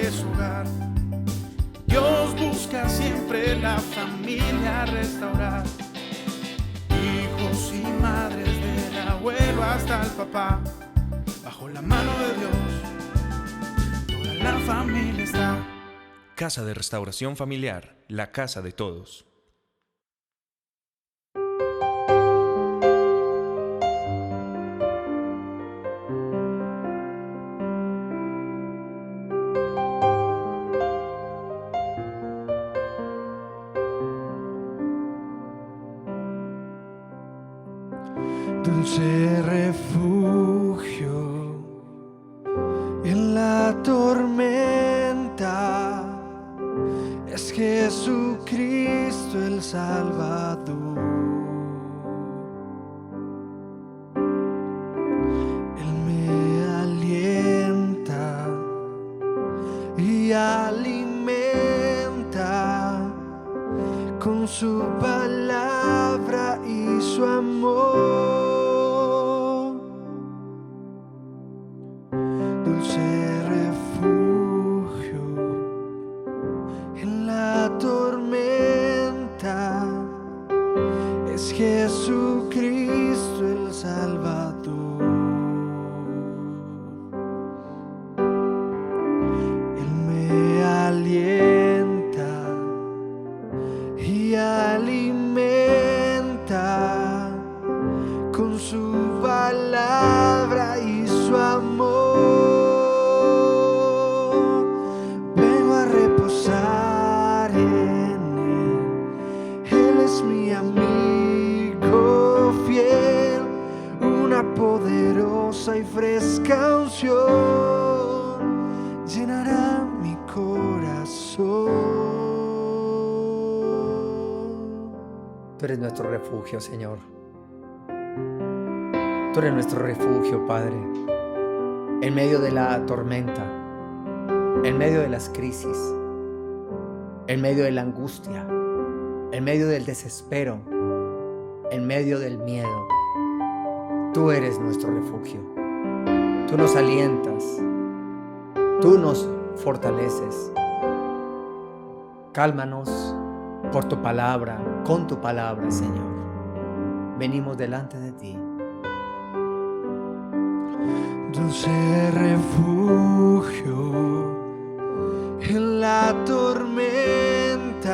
es su hogar. Dios busca siempre la familia restaurar. Hijos y madres, del abuelo hasta el papá, bajo la mano de Dios, toda la familia está. Casa de Restauración Familiar, la casa de todos. Dulce refugio en la tormenta es Jesucristo el Salvador. Él me alienta y alimenta con su palabra y su amor. Dulce refugio en la tormenta es Jesucristo el Salvador. Él me alienta y alimenta con su palabra y su amor. Vengo a reposar en Él es mi amigo fiel, una poderosa y fresca unción llenará mi corazón. Tú eres nuestro refugio, Señor. Tú eres nuestro refugio, Padre. En medio de la tormenta, en medio de las crisis, en medio de la angustia, en medio del desespero, en medio del miedo. Tú eres nuestro refugio. Tú nos alientas. Tú nos fortaleces. Cálmanos por tu palabra, con tu palabra, Señor. Venimos delante de ti. Dulce refugio en la tormenta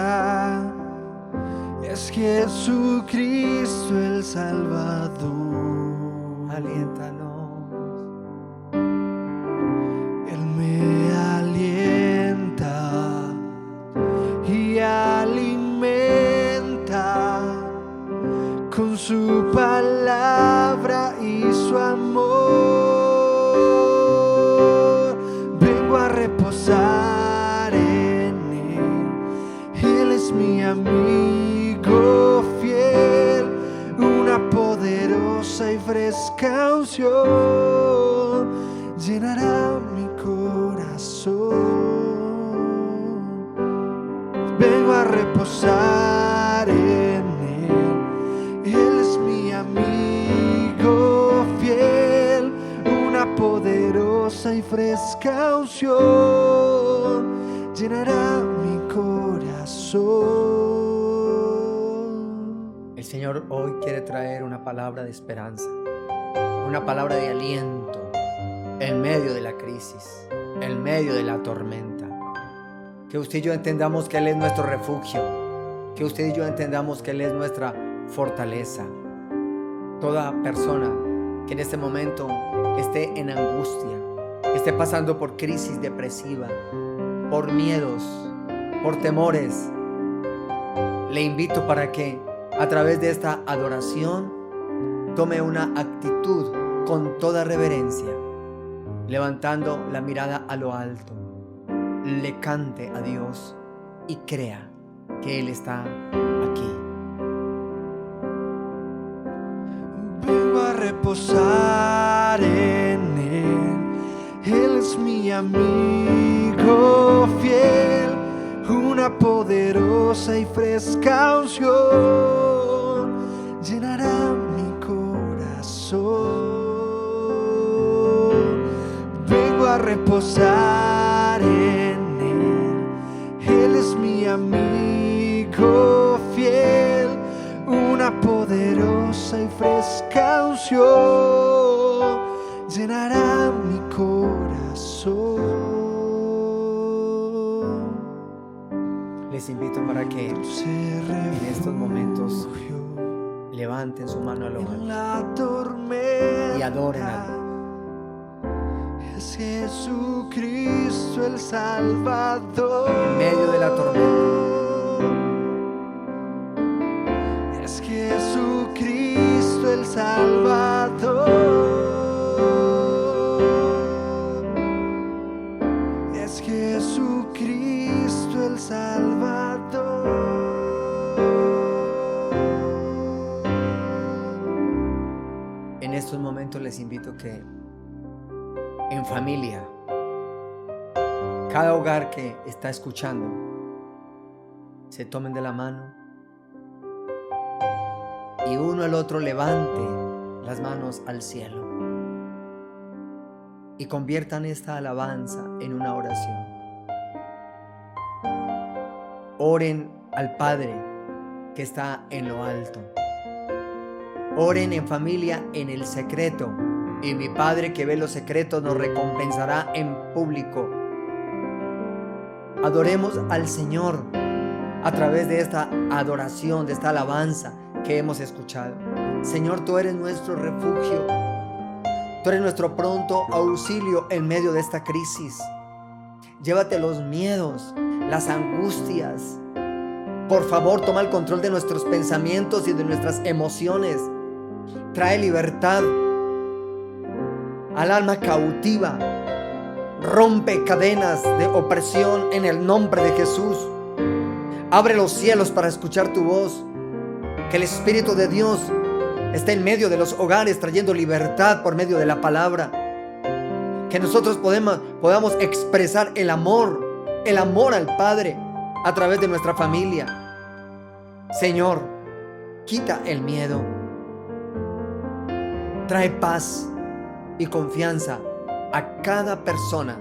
es Jesucristo el Salvador. Aliéntanos. Él me alienta y alimenta con su palabra y su amor. Vengo a reposar en Él es mi amigo fiel, una poderosa y fresca unción llenará mi corazón. Vengo a reposar en Él es mi amigo fiel, una poderosa y fresca unción llenará mi corazón. El Señor hoy quiere traer una palabra de esperanza, una palabra de aliento en medio de la crisis, en medio de la tormenta. Que usted y yo entendamos que Él es nuestro refugio, que usted y yo entendamos que Él es nuestra fortaleza. Toda persona que en este momento esté en angustia, esté pasando por crisis depresiva, por miedos, por temores, le invito para que a través de esta adoración tome una actitud con toda reverencia, levantando la mirada a lo alto, le cante a Dios y crea que Él está aquí. Vengo a reposar en Él es mi amigo fiel, una poderosa y fresca unción llenará mi corazón. Vengo a reposar en poderosa y fresca unción llenará mi corazón. Les invito para que en estos momentos levanten su mano a lo alto y adoren a Dios. Es Jesucristo el Salvador. En medio de la tormenta. Es Jesucristo el Salvador. Es Jesucristo el Salvador. En estos momentos les invito que en familia, cada hogar que está escuchando, se tomen de la mano y uno al otro levante las manos al cielo y conviertan esta alabanza en una oración. Oren al Padre que está en lo alto. Oren en familia en el secreto, y mi Padre que ve los secretos nos recompensará en público. Adoremos al Señor a través de esta adoración, de esta alabanza que hemos escuchado. Señor, tú eres nuestro refugio. Tú eres nuestro pronto auxilio en medio de esta crisis. Llévate los miedos, las angustias. Por favor, toma el control de nuestros pensamientos y de nuestras emociones. Trae libertad al alma cautiva. Rompe cadenas de opresión en el nombre de Jesús. Abre los cielos para escuchar tu voz. Que el Espíritu de Dios esté en medio de los hogares trayendo libertad por medio de la palabra. Que nosotros podamos expresar el amor al Padre a través de nuestra familia. Señor, quita el miedo. Trae paz y confianza a cada persona,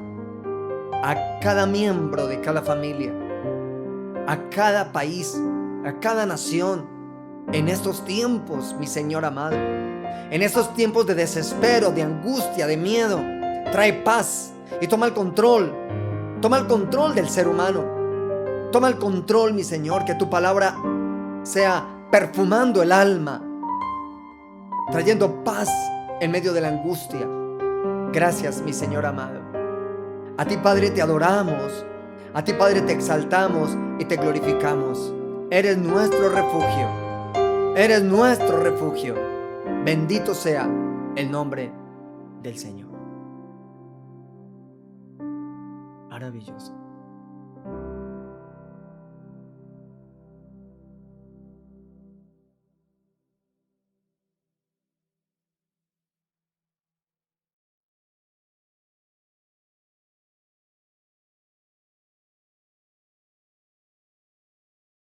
a cada miembro de cada familia, a cada país, a cada nación. En estos tiempos, mi Señor amado, en estos tiempos de desespero, de angustia, de miedo, trae paz y toma el control del ser humano. Toma el control, mi Señor, que tu palabra sea perfumando el alma, trayendo paz en medio de la angustia. Gracias, mi Señor amado. A ti, Padre, te adoramos. A ti, Padre, te exaltamos y te glorificamos. Eres nuestro refugio. Eres nuestro refugio. Bendito sea el nombre del Señor. Maravilloso.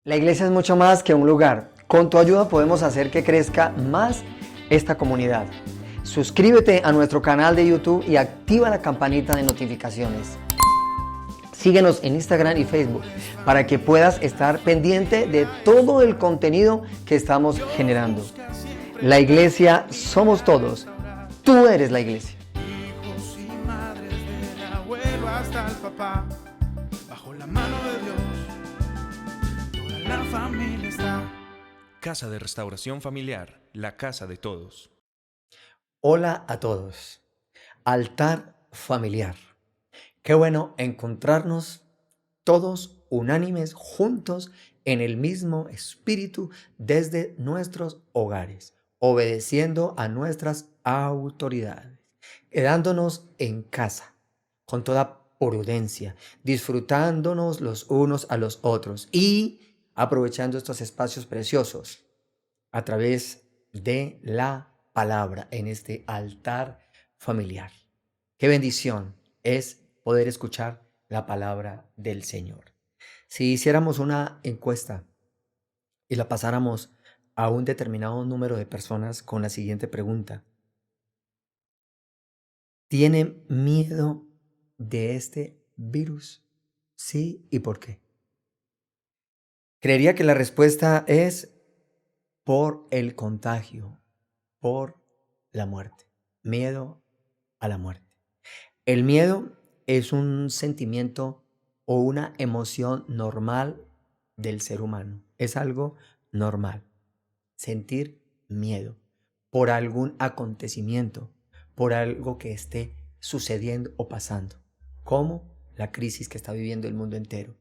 La iglesia es mucho más que un lugar. Con tu ayuda podemos hacer que crezca más esta comunidad. Suscríbete a nuestro canal de YouTube y activa la campanita de notificaciones. Síguenos en Instagram y Facebook para que puedas estar pendiente de todo el contenido que estamos generando. La iglesia somos todos. Tú eres la iglesia. Hijos y madres, del abuelo hasta el papá, bajo la mano de Dios, toda la familia está. Casa de Restauración Familiar, la casa de todos. Hola a todos. Altar familiar. Qué bueno encontrarnos todos unánimes, juntos, en el mismo espíritu, desde nuestros hogares, obedeciendo a nuestras autoridades, quedándonos en casa, con toda prudencia, disfrutándonos los unos a los otros y aprovechando estos espacios preciosos a través de la palabra en este altar familiar. Qué bendición es poder escuchar la palabra del Señor. Si hiciéramos una encuesta y la pasáramos a un determinado número de personas con la siguiente pregunta: ¿tienen miedo de este virus? ¿Sí? ¿Y por qué? Creería que la respuesta es por el contagio, por la muerte. Miedo a la muerte. El miedo es un sentimiento o una emoción normal del ser humano. Es algo normal. Sentir miedo por algún acontecimiento, por algo que esté sucediendo o pasando, como la crisis que está viviendo el mundo entero.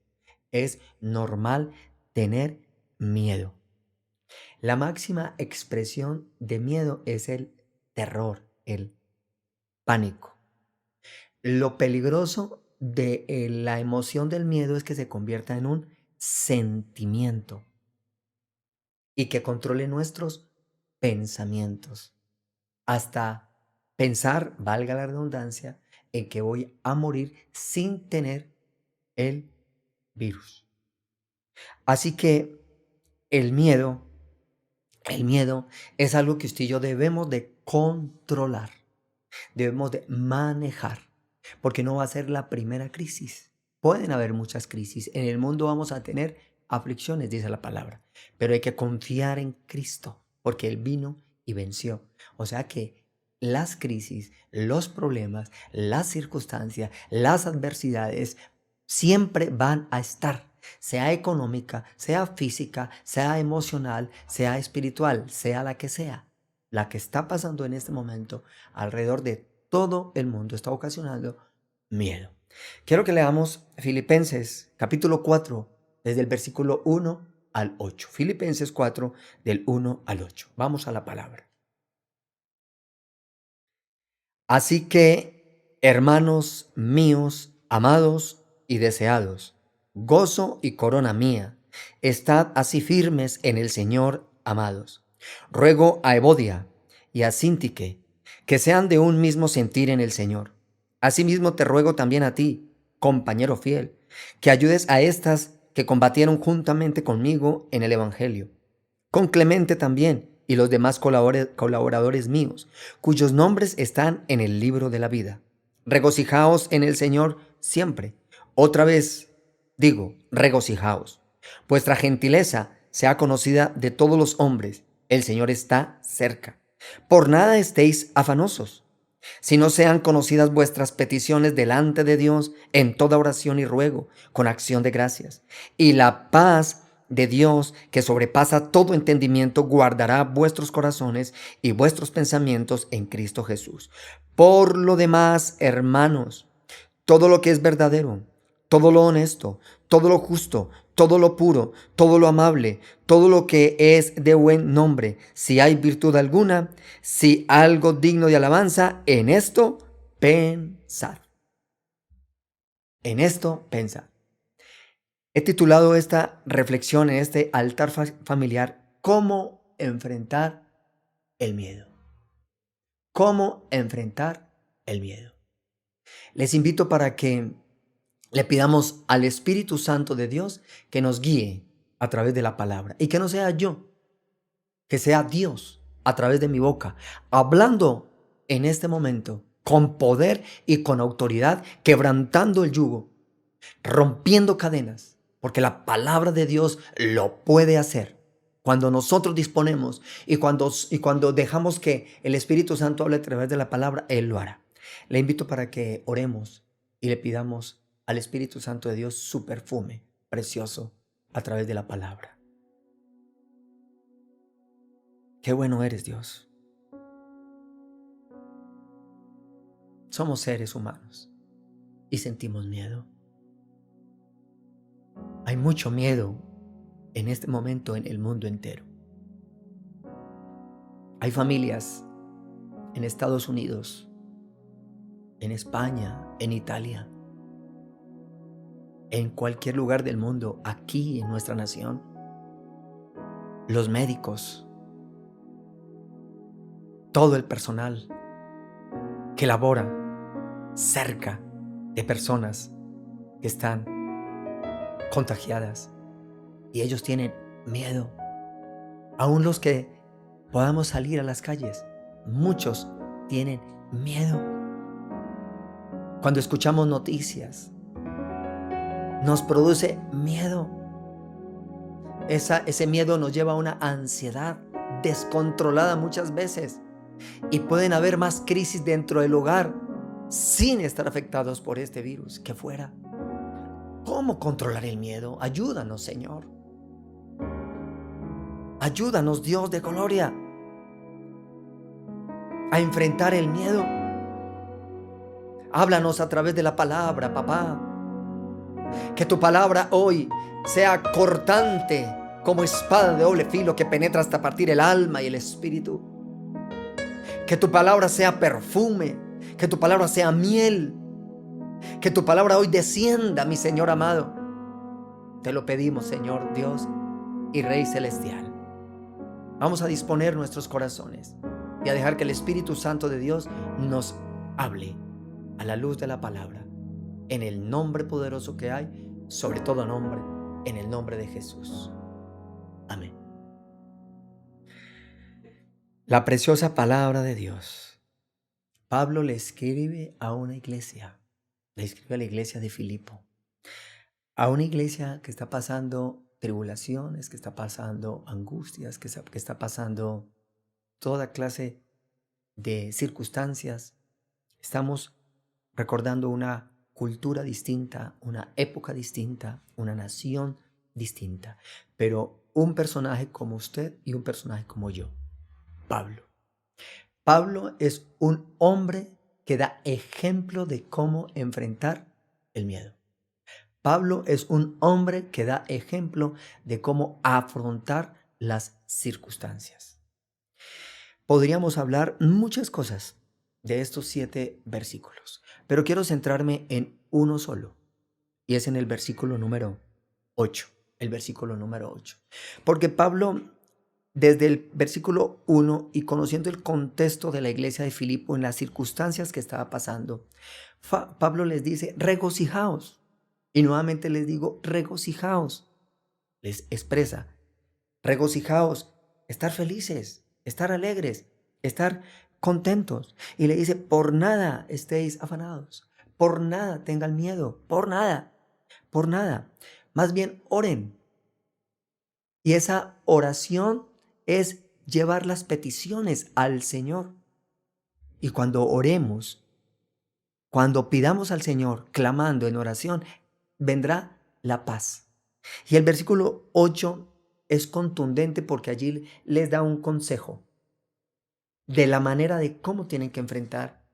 Es normal tener miedo. La máxima expresión de miedo es el terror, el pánico. Lo peligroso de la emoción del miedo es que se convierta en un sentimiento y que controle nuestros pensamientos. Hasta pensar, valga la redundancia, en que voy a morir sin tener el virus. Así que el miedo es algo que usted y yo debemos de controlar, debemos de manejar, porque no va a ser la primera crisis. Pueden haber muchas crisis. En el mundo vamos a tener aflicciones, dice la palabra, pero hay que confiar en Cristo, porque Él vino y venció. O sea que las crisis, los problemas, las circunstancias, las adversidades siempre van a estar, sea económica, sea física, sea emocional, sea espiritual, sea la que está pasando en este momento alrededor de todo el mundo está ocasionando miedo. Quiero que leamos Filipenses capítulo 4, desde el versículo 1 al 8. Filipenses 4, del 1 al 8. Vamos a la palabra. Así que, hermanos míos, amados y deseados, gozo y corona mía, estad así firmes en el Señor, amados. Ruego a Evodia y a Síntique que sean de un mismo sentir en el Señor. Asimismo te ruego también a ti, compañero fiel, que ayudes a estas que combatieron juntamente conmigo en el Evangelio, con Clemente también y los demás colaboradores míos, cuyos nombres están en el libro de la vida. Regocijaos en el Señor siempre. Otra vez digo, regocijaos. Vuestra gentileza sea conocida de todos los hombres. El Señor está cerca. Por nada estéis afanosos, sino sean conocidas vuestras peticiones delante de Dios en toda oración y ruego, con acción de gracias. Y la paz de Dios, que sobrepasa todo entendimiento, guardará vuestros corazones y vuestros pensamientos en Cristo Jesús. Por lo demás, hermanos, todo lo que es verdadero, todo lo honesto, todo lo justo, todo lo puro, todo lo amable, todo lo que es de buen nombre, si hay virtud alguna, si algo digno de alabanza, en esto pensad. En esto pensad. He titulado esta reflexión en este altar familiar, ¿cómo enfrentar el miedo? ¿Cómo enfrentar el miedo? Les invito para que le pidamos al Espíritu Santo de Dios que nos guíe a través de la palabra y que no sea yo, que sea Dios a través de mi boca, hablando en este momento con poder y con autoridad, quebrantando el yugo, rompiendo cadenas, porque la palabra de Dios lo puede hacer. Cuando nosotros disponemos y cuando dejamos que el Espíritu Santo hable a través de la palabra, Él lo hará. Le invito para que oremos y le pidamos al Espíritu Santo de Dios su perfume precioso a través de la palabra. Qué bueno eres, Dios. Somos seres humanos y sentimos miedo. Hay mucho miedo en este momento en el mundo entero. Hay familias en Estados Unidos, en España, en Italia, en cualquier lugar del mundo, aquí en nuestra nación. Los médicos, todo el personal que labora cerca de personas que están contagiadas y ellos tienen miedo. Aún los que podamos salir a las calles, muchos tienen miedo. Cuando escuchamos noticias, nos produce miedo. Ese miedo nos lleva a una ansiedad descontrolada muchas veces. Y pueden haber más crisis dentro del hogar sin estar afectados por este virus que fuera. ¿Cómo controlar el miedo? Ayúdanos, Señor. Ayúdanos, Dios de gloria, a enfrentar el miedo. Háblanos a través de la palabra, papá. Que tu palabra hoy sea cortante como espada de doble filo que penetra hasta partir el alma y el espíritu. Que tu palabra sea perfume, que tu palabra sea miel, que tu palabra hoy descienda, mi Señor amado. Te lo pedimos, Señor Dios y Rey Celestial. Vamos a disponer nuestros corazones y a dejar que el Espíritu Santo de Dios nos hable a la luz de la palabra, en el nombre poderoso que hay, sobre todo nombre, en el nombre de Jesús. Amén. La preciosa palabra de Dios. Pablo le escribe a una iglesia, le escribe a la iglesia de Filipo, a una iglesia que está pasando tribulaciones, que está pasando angustias, que está pasando toda clase de circunstancias. Estamos recordando una cultura distinta, una época distinta, una nación distinta, pero un personaje como usted y un personaje como yo, Pablo. Pablo es un hombre que da ejemplo de cómo enfrentar el miedo. Pablo es un hombre que da ejemplo de cómo afrontar las circunstancias. Podríamos hablar muchas cosas de estos 7 versículos, pero quiero centrarme en uno solo, y es en el versículo número 8, el versículo número 8. Porque Pablo, desde el versículo 1 y conociendo el contexto de la iglesia de Filipo en las circunstancias que estaba pasando, Pablo les dice, regocijaos. Y nuevamente les digo, regocijaos. Les expresa, regocijaos, estar felices, estar alegres, estar contentos. Y le dice, por nada estéis afanados, por nada tengan miedo, por nada. Más bien oren. Y esa oración es llevar las peticiones al Señor. Y cuando oremos, cuando pidamos al Señor, clamando en oración, vendrá la paz. Y el versículo 8 es contundente porque allí les da un consejo de la manera de cómo tienen que enfrentar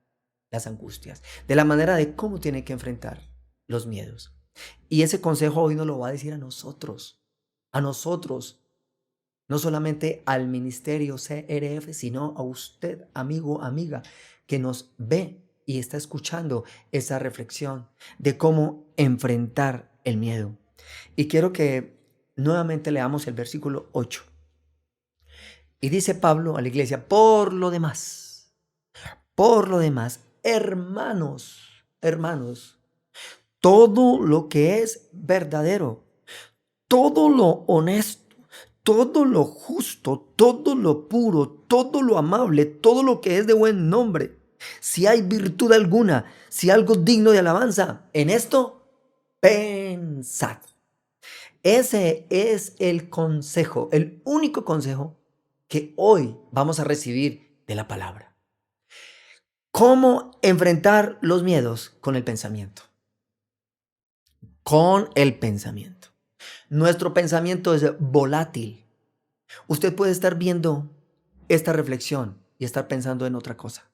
las angustias, de la manera de cómo tienen que enfrentar los miedos. Y ese consejo hoy nos lo va a decir a nosotros, no solamente al ministerio CRF, sino a usted, amigo, amiga, que nos ve y está escuchando esa reflexión de cómo enfrentar el miedo. Y quiero que nuevamente leamos el versículo 8. Y dice Pablo a la iglesia, por lo demás, hermanos, todo lo que es verdadero, todo lo honesto, todo lo justo, todo lo puro, todo lo amable, todo lo que es de buen nombre, si hay virtud alguna, si algo digno de alabanza, en esto pensad. Ese es el consejo, el único consejo que hoy vamos a recibir de la palabra. ¿Cómo enfrentar los miedos? Con el pensamiento. Con el pensamiento. Nuestro pensamiento es volátil. Usted puede estar viendo esta reflexión y estar pensando en otra cosa.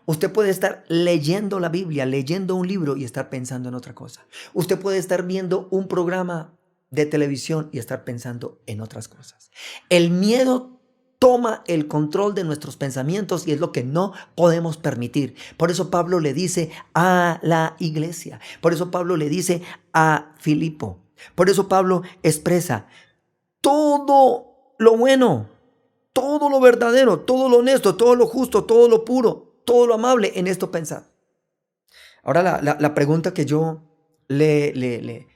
Usted puede estar leyendo la Biblia, leyendo un libro y estar pensando en otra cosa. Usted puede estar viendo un programa de televisión y estar pensando en otras cosas. El miedo toma el control de nuestros pensamientos y es lo que no podemos permitir. Por eso Pablo le dice a la iglesia, por eso Pablo le dice a Filipo, por eso Pablo expresa todo lo bueno, todo lo verdadero, todo lo honesto, todo lo justo, todo lo puro, todo lo amable, en esto pensad. Ahora la pregunta que yo le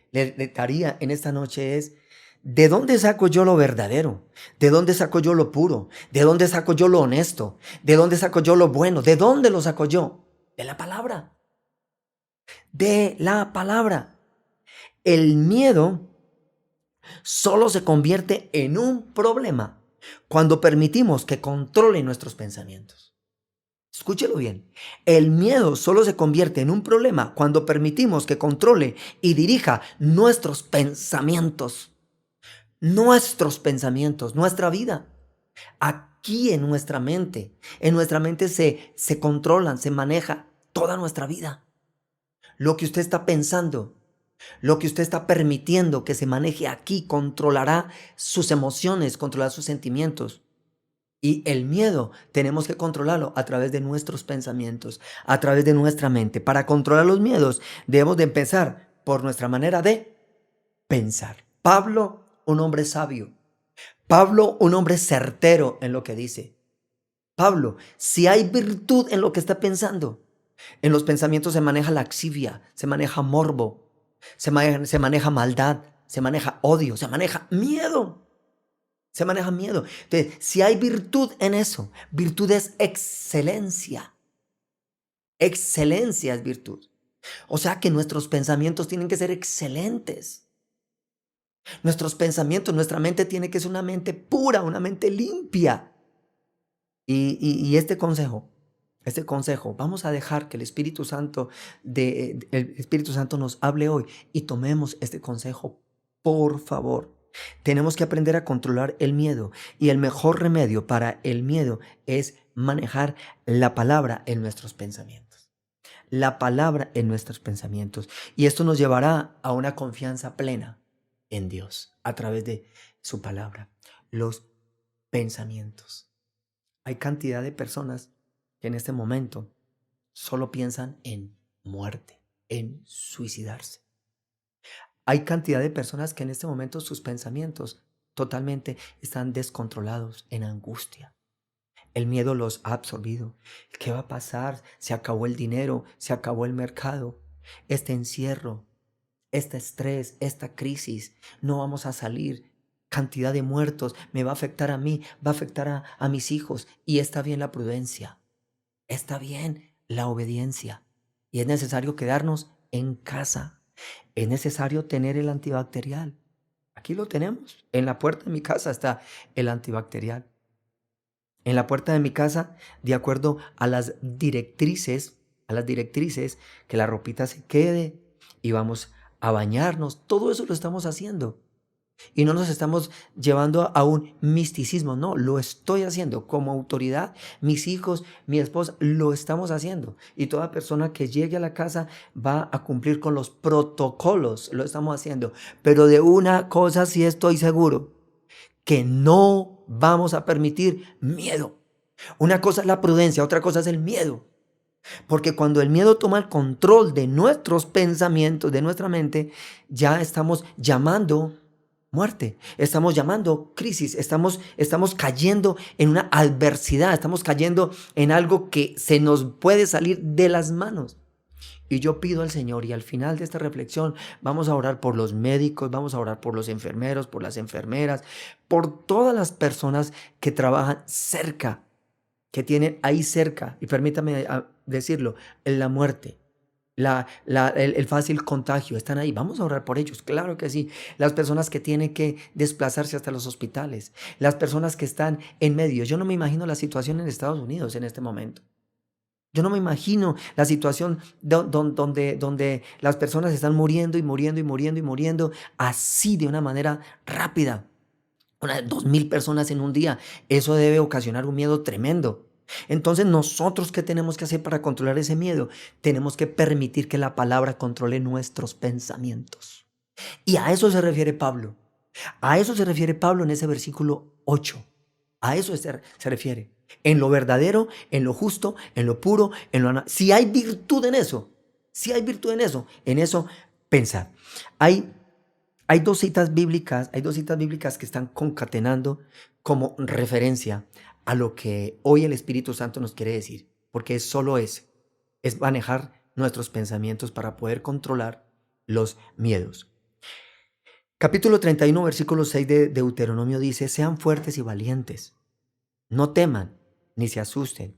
daría en esta noche es, ¿de dónde saco yo lo verdadero? ¿De dónde saco yo lo puro? ¿De dónde saco yo lo honesto? ¿De dónde saco yo lo bueno? ¿De dónde lo saco yo? De la palabra. De la palabra. El miedo solo se convierte en un problema cuando permitimos que controle nuestros pensamientos. Escúchelo bien. El miedo solo se convierte en un problema cuando permitimos que controle y dirija nuestros pensamientos. Nuestros pensamientos, nuestra vida. Aquí en nuestra mente se controlan, se maneja toda nuestra vida. Lo que usted está pensando, lo que usted está permitiendo que se maneje aquí, controlará sus emociones, controlará sus sentimientos. Y el miedo tenemos que controlarlo a través de nuestros pensamientos, a través de nuestra mente. Para controlar los miedos debemos de empezar por nuestra manera de pensar. Pablo, un hombre sabio. Pablo, un hombre certero en lo que dice. Pablo, si hay virtud en lo que está pensando, en los pensamientos se maneja laxivia, se maneja morbo, se maneja maldad, se maneja odio, se maneja miedo. Se maneja miedo. Entonces, si hay virtud en eso, virtud es excelencia. Excelencia es virtud. O sea que nuestros pensamientos tienen que ser excelentes. Nuestros pensamientos, nuestra mente tiene que ser una mente pura, una mente limpia. Y este consejo, vamos a dejar que el Espíritu Santo nos hable hoy y tomemos este consejo, por favor. Tenemos que aprender a controlar el miedo y el mejor remedio para el miedo es manejar la palabra en nuestros pensamientos. La palabra en nuestros pensamientos. Y esto nos llevará a una confianza plena en Dios a través de su palabra. Los pensamientos. Hay cantidad de personas que en este momento solo piensan en muerte, en suicidarse. Hay cantidad de personas que en este momento sus pensamientos totalmente están descontrolados en angustia. El miedo los ha absorbido. ¿Qué va a pasar? Se acabó el dinero, se acabó el mercado. Este encierro, este estrés, esta crisis, no vamos a salir. Cantidad de muertos, me va a afectar a mí, va a afectar a mis hijos. Y está bien la prudencia, está bien la obediencia. Y es necesario quedarnos en casa. Es necesario tener el antibacterial. Aquí lo tenemos. En la puerta de mi casa está el antibacterial. En la puerta de mi casa, de acuerdo a las directrices, que la ropita se quede y vamos a bañarnos. Todo eso lo estamos haciendo. Y no nos estamos llevando a un misticismo, no, lo estoy haciendo como autoridad, mis hijos, mi esposa, lo estamos haciendo. Y toda persona que llegue a la casa va a cumplir con los protocolos, lo estamos haciendo. Pero de una cosa sí estoy seguro, que no vamos a permitir miedo. Una cosa es la prudencia, otra cosa es el miedo. Porque cuando el miedo toma el control de nuestros pensamientos, de nuestra mente, ya estamos llamando muerte, estamos llamando crisis, estamos cayendo en una adversidad, estamos cayendo en algo que se nos puede salir de las manos. Y yo pido al Señor, y al final de esta reflexión vamos a orar por los médicos, vamos a orar por los enfermeros, por las enfermeras, por todas las personas que trabajan cerca, que tienen ahí cerca, y permítame decirlo, la muerte. El fácil contagio, están ahí, vamos a orar por ellos, claro que sí. Las personas que tienen que desplazarse hasta los hospitales, las personas que están en medio. Yo no me imagino la situación en Estados Unidos en este momento. Yo no me imagino la situación donde las personas están muriendo y muriendo y muriendo y muriendo así de una manera rápida. 2,000 personas en un día, eso debe ocasionar un miedo tremendo. Entonces, ¿nosotros qué tenemos que hacer para controlar ese miedo? Tenemos que permitir que la palabra controle nuestros pensamientos. Y a eso se refiere Pablo. A eso se refiere Pablo en ese versículo 8. A eso se refiere. En lo verdadero, en lo justo, en lo puro, si hay virtud en eso, en eso pensar. Hay dos citas bíblicas que están concatenando como referencia a lo que hoy el Espíritu Santo nos quiere decir, porque es manejar nuestros pensamientos para poder controlar los miedos. Capítulo 31, versículo 6 de Deuteronomio dice: sean fuertes y valientes, no teman ni se asusten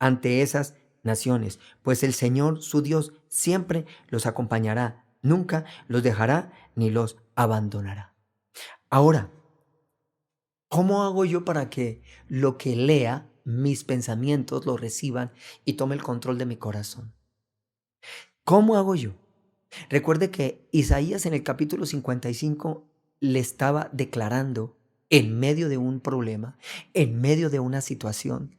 ante esas naciones, pues el Señor su Dios siempre los acompañará, nunca los dejará ni los abandonará. Ahora, ¿Cómo hago yo para que lo que lea, mis pensamientos lo reciban y tome el control de mi corazón? ¿Cómo hago yo? Recuerde que Isaías en el capítulo 55 le estaba declarando en medio de un problema, en medio de una situación.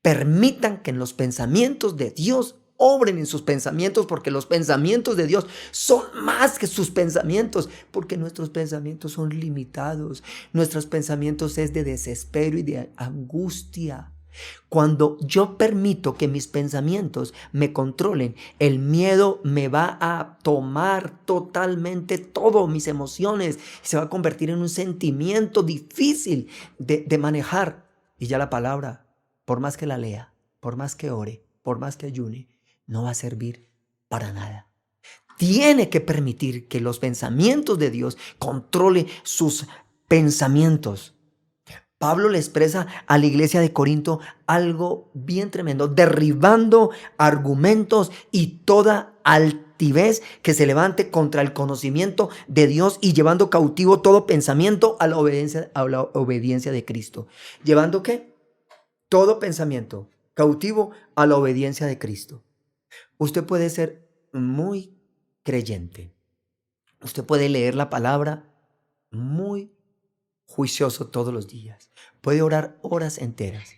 Permitan que en los pensamientos de Dios obren en sus pensamientos, porque los pensamientos de Dios son más que sus pensamientos, porque nuestros pensamientos son limitados. Nuestros pensamientos es de desespero y de angustia. Cuando yo permito que mis pensamientos me controlen, el miedo me va a tomar totalmente todas mis emociones. Se va a convertir en un sentimiento difícil de manejar. Y ya la palabra, por más que la lea, por más que ore, por más que ayune, no va a servir para nada. Tiene que permitir que los pensamientos de Dios controle sus pensamientos. Pablo le expresa a la iglesia de Corinto algo bien tremendo, derribando argumentos y toda altivez que se levante contra el conocimiento de Dios y llevando cautivo todo pensamiento a la obediencia de Cristo. ¿Llevando qué? Todo pensamiento cautivo a la obediencia de Cristo. Usted puede ser muy creyente. Usted puede leer la palabra muy juicioso todos los días. Puede orar horas enteras,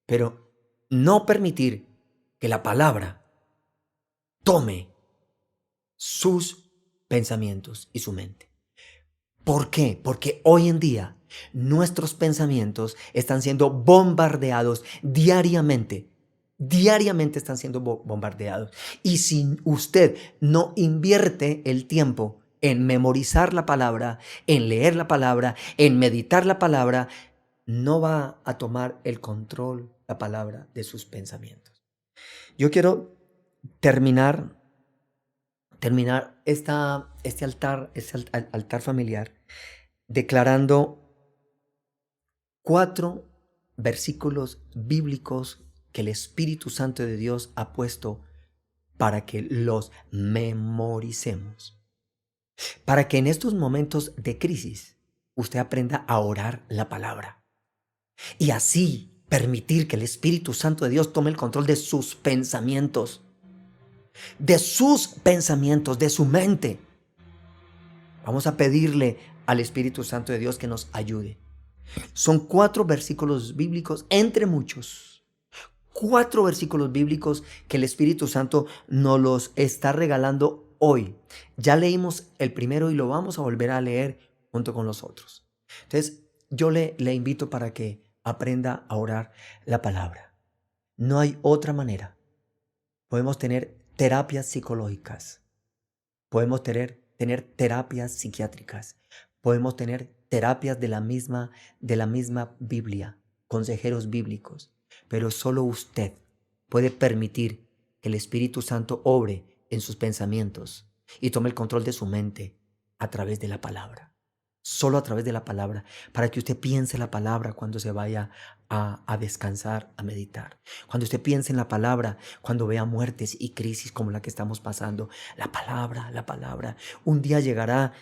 pero no permitir que la palabra tome sus pensamientos y su mente. ¿Por qué? Porque hoy en día nuestros pensamientos están siendo bombardeados diariamente. Diariamente están siendo bombardeados. Y si usted no invierte el tiempo en memorizar la palabra, en leer la palabra, en meditar la palabra, no va a tomar el control, la palabra, de sus pensamientos. Yo quiero terminar este altar familiar declarando 4 versículos bíblicos que el Espíritu Santo de Dios ha puesto para que los memoricemos. Para que en estos momentos de crisis usted aprenda a orar la palabra y así permitir que el Espíritu Santo de Dios tome el control de sus pensamientos, de su mente. Vamos a pedirle al Espíritu Santo de Dios que nos ayude. Son 4 versículos bíblicos entre muchos. 4 versículos bíblicos que el Espíritu Santo nos los está regalando hoy. Ya leímos el primero y lo vamos a volver a leer junto con los otros. Entonces, yo le invito para que aprenda a orar la palabra. No hay otra manera. Podemos tener terapias psicológicas. Podemos tener terapias psiquiátricas. Podemos tener terapias de la misma Biblia, consejeros bíblicos. Pero solo usted puede permitir que el Espíritu Santo obre en sus pensamientos y tome el control de su mente a través de la palabra. Solo a través de la palabra, para que usted piense la palabra cuando se vaya a descansar, a meditar. Cuando usted piense en la palabra, cuando vea muertes y crisis como la que estamos pasando. La palabra. Un día llegará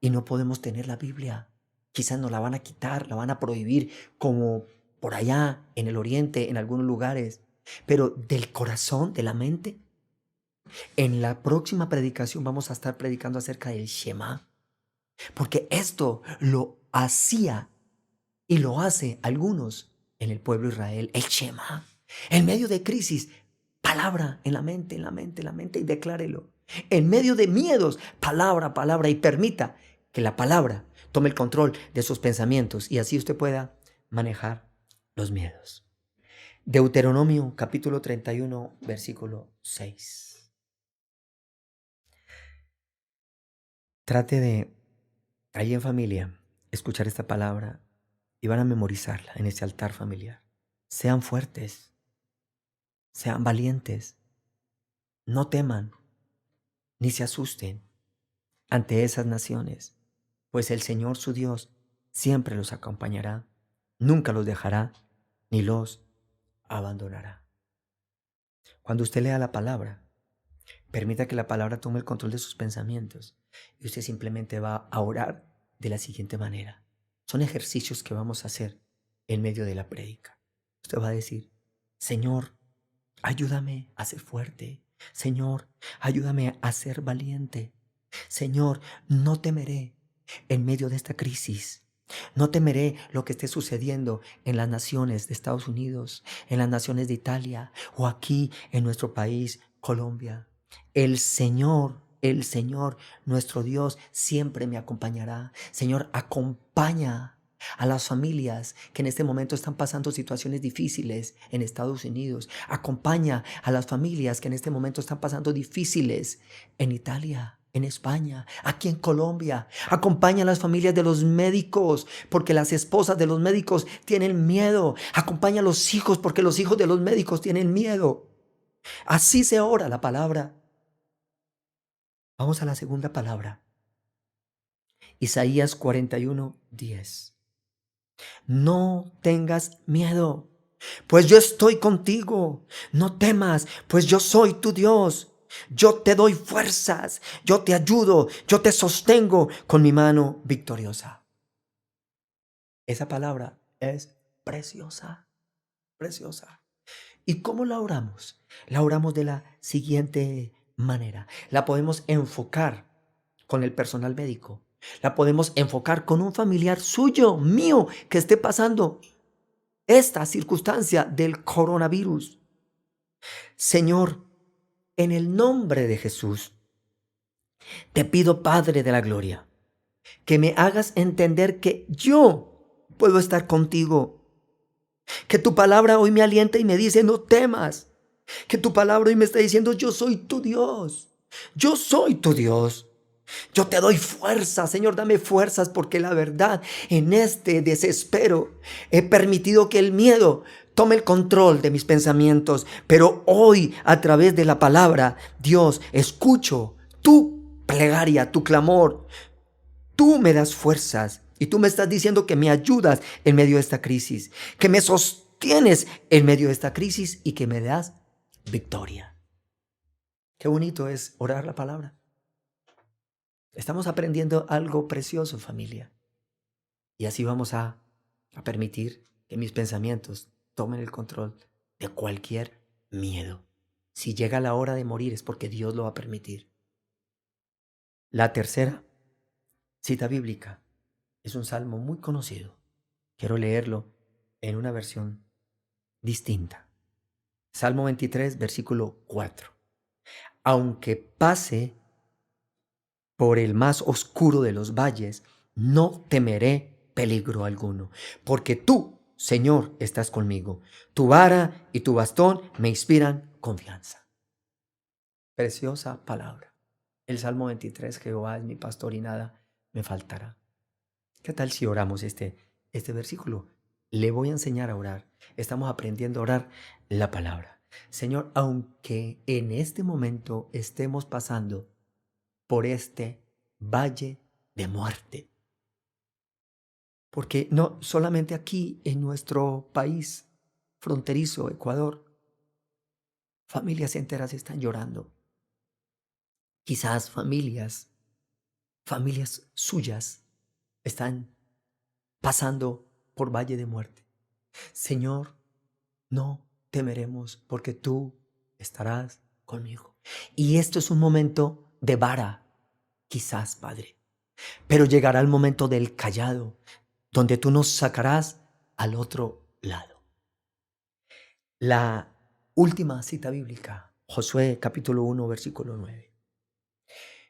y no podemos tener la Biblia. Quizás nos la van a quitar, la van a prohibir, como por allá en el oriente, en algunos lugares. Pero del corazón, de la mente. En la próxima predicación vamos a estar predicando acerca del Shema. Porque esto lo hacía y lo hace algunos en el pueblo de Israel. El Shema. En medio de crisis, palabra en la mente, y declárelo. En medio de miedos, palabra, y permita que la palabra tome el control de sus pensamientos y así usted pueda manejar los miedos. Deuteronomio capítulo 31, versículo 6. Trate de, ahí en familia, escuchar esta palabra y van a memorizarla en ese altar familiar. Sean fuertes, sean valientes, no teman, ni se asusten ante esas naciones, pues el Señor su Dios siempre los acompañará, nunca los dejará, ni los abandonará. Cuando usted lea la palabra, permita que la palabra tome el control de sus pensamientos y usted simplemente va a orar de la siguiente manera. Son ejercicios que vamos a hacer en medio de la prédica. Usted va a decir, Señor, ayúdame a ser fuerte. Señor, ayúdame a ser valiente. Señor, no temeré en medio de esta crisis. No temeré lo que esté sucediendo en las naciones de Estados Unidos, en las naciones de Italia o aquí en nuestro país, Colombia. El Señor, nuestro Dios, siempre me acompañará. Señor, acompaña a las familias que en este momento están pasando situaciones difíciles en Estados Unidos. Acompaña a las familias que en este momento están pasando difíciles en Italia, en España, aquí en Colombia. Acompaña a las familias de los médicos, porque las esposas de los médicos tienen miedo. Acompaña a los hijos, porque los hijos de los médicos tienen miedo. Así se ora la palabra. Vamos a la segunda palabra. Isaías 41:10. No tengas miedo, pues yo estoy contigo. No temas, pues yo soy tu Dios. Yo te doy fuerzas, yo te ayudo, yo te sostengo con mi mano victoriosa. Esa palabra es preciosa, preciosa. ¿Y cómo la oramos? La oramos de la siguiente manera. La podemos enfocar con el personal médico. La podemos enfocar con un familiar suyo, mío, que esté pasando esta circunstancia del coronavirus. Señor, en el nombre de Jesús, te pido, Padre de la gloria, que me hagas entender que yo puedo estar contigo. Que tu palabra hoy me alienta y me dice, no temas. Que tu palabra hoy me está diciendo, yo soy tu Dios. Yo soy tu Dios. Yo te doy fuerzas, Señor, dame fuerzas, porque la verdad, en este desespero he permitido que el miedo tome el control de mis pensamientos. Pero hoy, a través de la palabra, Dios, escucho tu plegaria, tu clamor. Tú me das fuerzas y tú me estás diciendo que me ayudas en medio de esta crisis, que me sostienes en medio de esta crisis y que me das victoria. Qué bonito es orar la palabra. Estamos aprendiendo algo precioso, familia. Y así vamos a permitir que mis pensamientos tomen el control de cualquier miedo. Si llega la hora de morir es porque Dios lo va a permitir. La tercera cita bíblica es un salmo muy conocido. Quiero leerlo en una versión distinta. Salmo 23, versículo 4. Aunque pase por el más oscuro de los valles, no temeré peligro alguno, porque tú, Señor, estás conmigo. Tu vara y tu bastón me inspiran confianza. Preciosa palabra. El Salmo 23, Jehová es mi pastor y nada me faltará. ¿Qué tal si oramos este versículo? Le voy a enseñar a orar. Estamos aprendiendo a orar la palabra. Señor, aunque en este momento estemos pasando por este valle de muerte, porque no solamente aquí en nuestro país fronterizo, Ecuador, familias enteras están llorando. Quizás familias suyas están pasando por valle de muerte. Señor, no temeremos porque tú estarás conmigo. Y esto es un momento de vara, quizás, Padre. Pero llegará el momento del cayado, donde tú nos sacarás al otro lado. La última cita bíblica, Josué capítulo 1, versículo 9.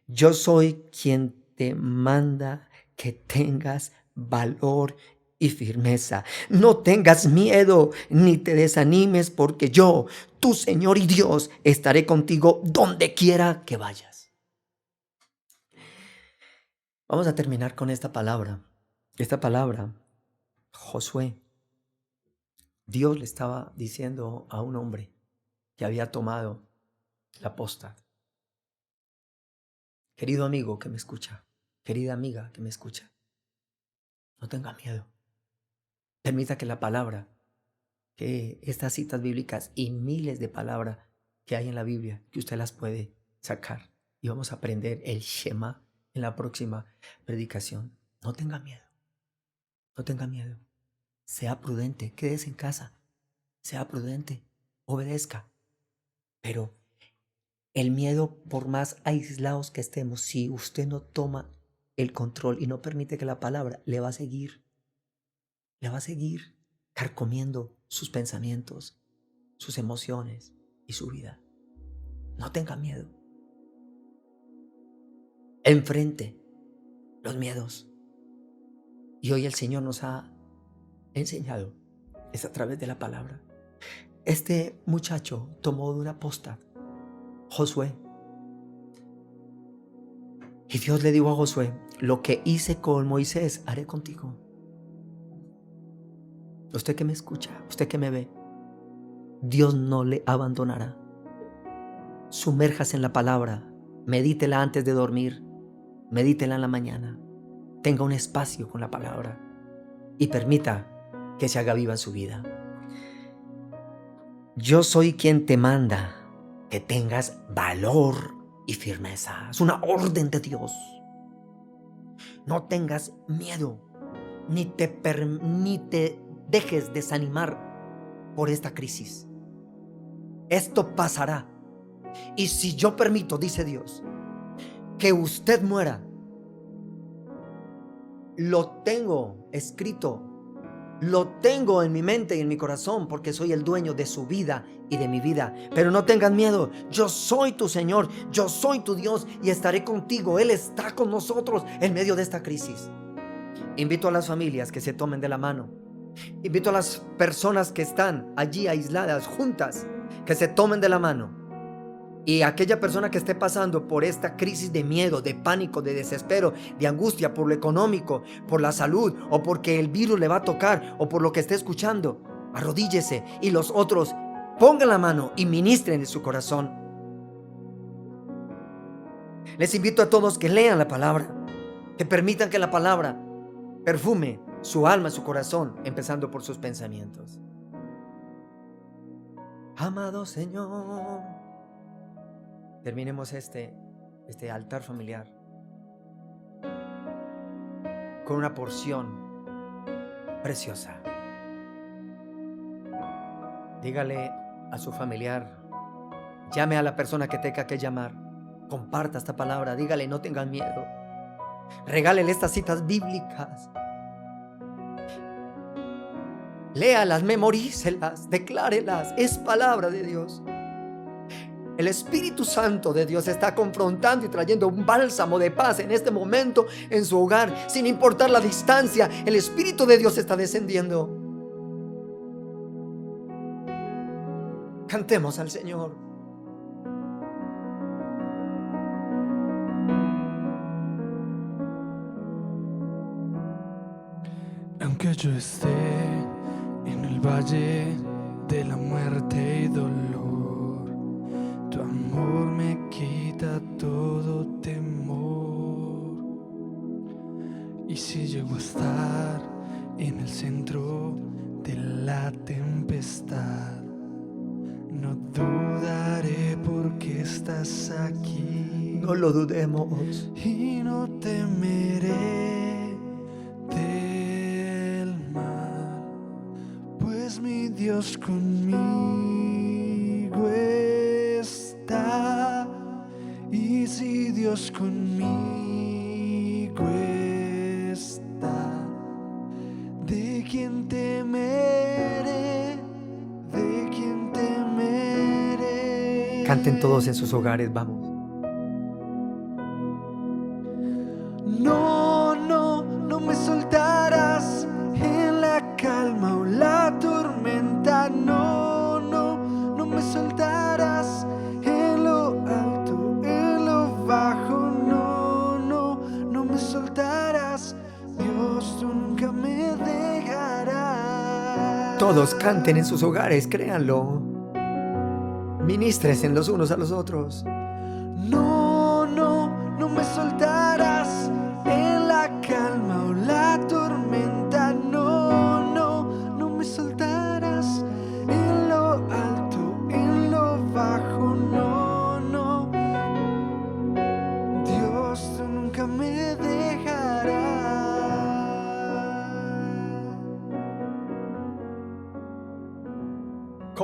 Yo soy quien te manda que tengas valor y firmeza. No tengas miedo ni te desanimes, porque yo, tu Señor y Dios, estaré contigo donde quiera que vayas. Vamos a terminar con esta palabra. Esta palabra, Josué, Dios le estaba diciendo a un hombre que había tomado la posta. Querido amigo que me escucha, querida amiga que me escucha, no tenga miedo. Permita que la palabra, que estas citas bíblicas y miles de palabras que hay en la Biblia, que usted las puede sacar. Y vamos a aprender el Shema en la próxima predicación. No tenga miedo. No tenga miedo. Sea prudente, quédese en casa. Sea prudente, obedezca. Pero el miedo, por más aislados que estemos, si usted no toma el control y no permite que la palabra le va a seguir carcomiendo sus pensamientos, sus emociones y su vida. No tenga miedo. Enfrente los miedos. Y hoy el Señor nos ha enseñado, es a través de la palabra. Este muchacho tomó de una posta, Josué. Y Dios le dijo a Josué: lo que hice con Moisés, haré contigo. Usted que me escucha, usted que me ve, Dios no le abandonará. Sumérjase en la palabra, medítela antes de dormir, medítela en la mañana. Tenga un espacio con la palabra y permita que se haga viva en su vida. Yo soy quien te manda que tengas valor y firmeza. Es una orden de Dios. No tengas miedo, ni te dejes desanimar por esta crisis. Esto pasará. Y si yo permito, dice Dios, que usted muera, lo tengo escrito, lo tengo en mi mente y en mi corazón, porque soy el dueño de su vida y de mi vida. Pero no tengan miedo, yo soy tu Señor, yo soy tu Dios y estaré contigo. Él está con nosotros en medio de esta crisis. Invito a las familias que se tomen de la mano. Invito a las personas que están allí aisladas, juntas, que se tomen de la mano. Y aquella persona que esté pasando por esta crisis de miedo, de pánico, de desespero, de angustia por lo económico, por la salud, o porque el virus le va a tocar, o por lo que esté escuchando, arrodíllese y los otros pongan la mano y ministren en su corazón. Les invito a todos que lean la palabra, que permitan que la palabra perfume su alma, su corazón, empezando por sus pensamientos. Amado Señor, terminemos este altar familiar con una porción preciosa. Dígale a su familiar, llame a la persona que tenga que llamar, comparta esta palabra, dígale: no tengan miedo. Regálele estas citas bíblicas, léalas, memorícelas, declárelas. Es palabra de Dios. El Espíritu Santo de Dios está confrontando y trayendo un bálsamo de paz en este momento en su hogar, sin importar la distancia. El Espíritu de Dios está descendiendo. Cantemos al Señor. Aunque yo esté en el valle de la muerte y dolor, tu amor me quita todo temor. Y si llego a estar en el centro de la tempestad, no dudaré porque estás aquí. No lo dudemos. Y no temeré del mal, pues mi Dios conmigo está. Y si Dios conmigo está, ¿de quién temeré? ¿De quién temeré? Canten todos en sus hogares, vamos. No, no, no me soltarás en la calma o la tormenta. No, no, no me soltarás en lo alto, en lo bajo. No, no, no me soltarás. Dios, tú nunca me dejarás. Todos canten en sus hogares, créanlo. Ministren los unos a los otros. No, no, no me soltarás en la calma o la tormenta. No, no, no me soltarás en lo alto, en lo bajo. No, no, Dios, tú nunca me dejarás.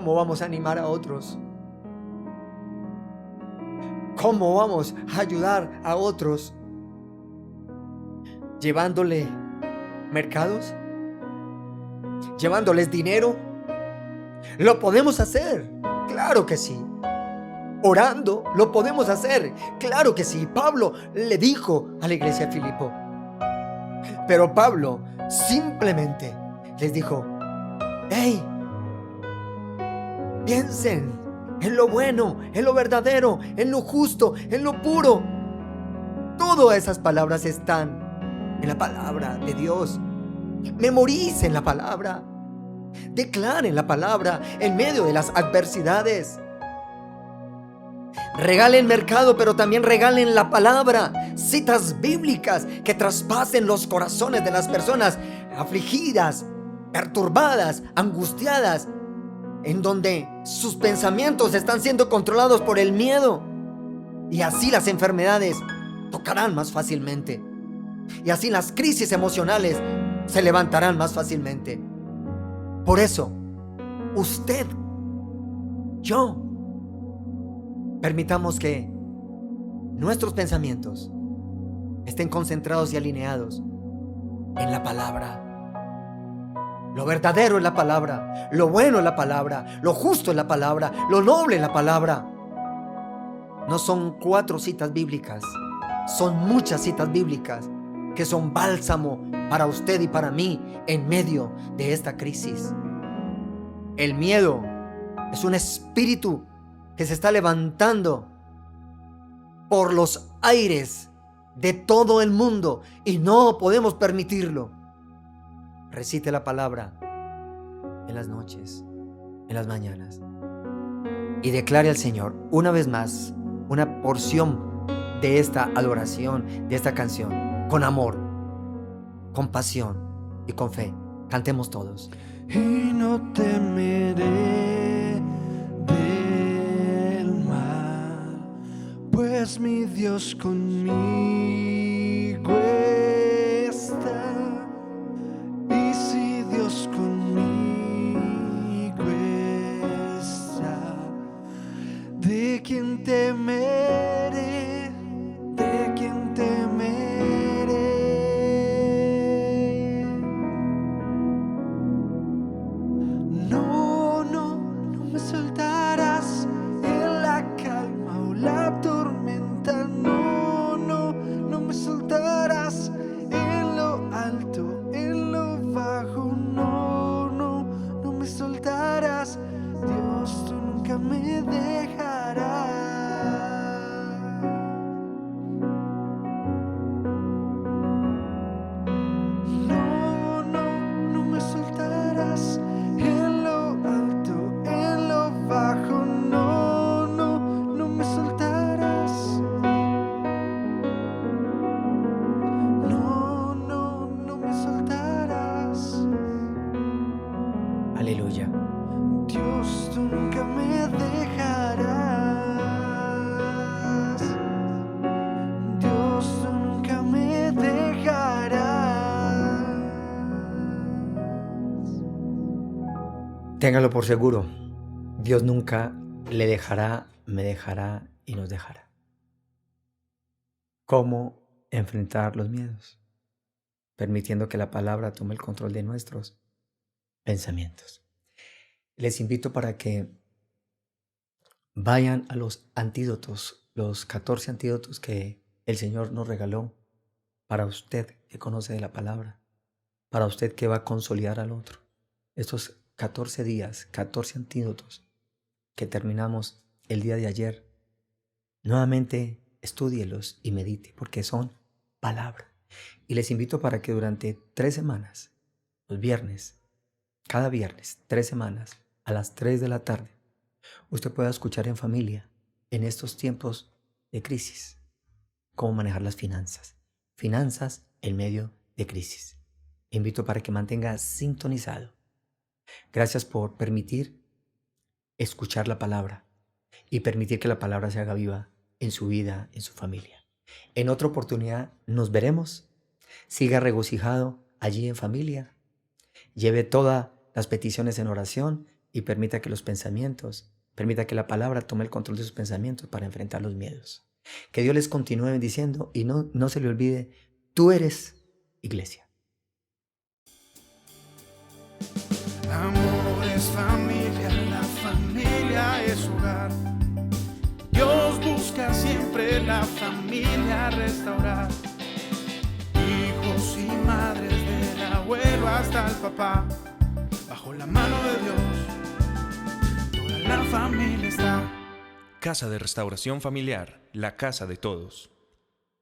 ¿cómo vamos a animar a otros? ¿Cómo vamos a ayudar a otros? ¿Llevándole mercados? ¿Llevándoles dinero? Lo podemos hacer, claro que sí. Orando, lo podemos hacer, claro que sí. Pablo le dijo a la iglesia de Filipo. Pero Pablo simplemente les dijo: hey, piensen en lo bueno, en lo verdadero, en lo justo, en lo puro. Todas esas palabras están en la palabra de Dios. Memoricen la palabra. Declaren la palabra en medio de las adversidades. Regalen mercado, pero también regalen la palabra. Citas bíblicas que traspasen los corazones de las personas afligidas, perturbadas, angustiadas, en donde sus pensamientos están siendo controlados por el miedo. Y así las enfermedades tocarán más fácilmente. Y así las crisis emocionales se levantarán más fácilmente. Por eso, usted, yo, permitamos que nuestros pensamientos estén concentrados y alineados en la palabra. Lo verdadero es la palabra, lo bueno es la palabra, lo justo es la palabra, lo noble es la palabra. No son 4 citas bíblicas, son muchas citas bíblicas que son bálsamo para usted y para mí en medio de esta crisis. El miedo es un espíritu que se está levantando por los aires de todo el mundo y no podemos permitirlo. Recite la palabra en las noches, en las mañanas, y declare al Señor una vez más una porción de esta adoración, de esta canción, con amor, con pasión y con fe. Cantemos todos. Y no temeré del mal, pues mi Dios conmigo está. Y si Dios conmigo está, ¿de quién temeré? ¿De quién temeré? No, no, no me soltarás en la calma o la tormenta. No, no, no me soltarás en lo alto, en lo bajo. No, no, no me soltarás. Dios, tú nunca me dejarás. No, no, no me soltarás en lo alto, en lo bajo. No, no, no me soltarás. No, no, no me soltarás. Aleluya. Dios, tú nunca me dejarás. Dios, tú nunca me dejarás. Téngalo por seguro. Dios nunca le dejará, me dejará y nos dejará. ¿Cómo enfrentar los miedos? Permitiendo que la palabra tome el control de nuestros pensamientos. Les invito para que vayan a los antídotos, los 14 antídotos que el Señor nos regaló para usted que conoce de la palabra, para usted que va a consolidar al otro. Estos 14 días, 14 antídotos que terminamos el día de ayer, nuevamente estúdielos y medite, porque son palabra. Y les invito para que durante 3 semanas, los viernes, cada viernes, 3 semanas, a las 3 de la tarde, usted pueda escuchar en familia, en estos tiempos de crisis, cómo manejar las finanzas. Finanzas en medio de crisis. Invito para que mantenga sintonizado. Gracias por permitir escuchar la palabra y permitir que la palabra se haga viva en su vida, en su familia. En otra oportunidad nos veremos. Siga regocijado allí en familia. Lleve todas las peticiones en oración y permita que permita que la palabra tome el control de sus pensamientos para enfrentar los miedos. Que Dios les continúe bendiciendo y no se le olvide, tú eres iglesia. Amor es familia, la familia es hogar. Dios busca siempre la familia restaurar. Hijos y madres, del abuelo hasta el papá, bajo la mano de Dios, toda la familia está. Casa de Restauración Familiar, la casa de todos.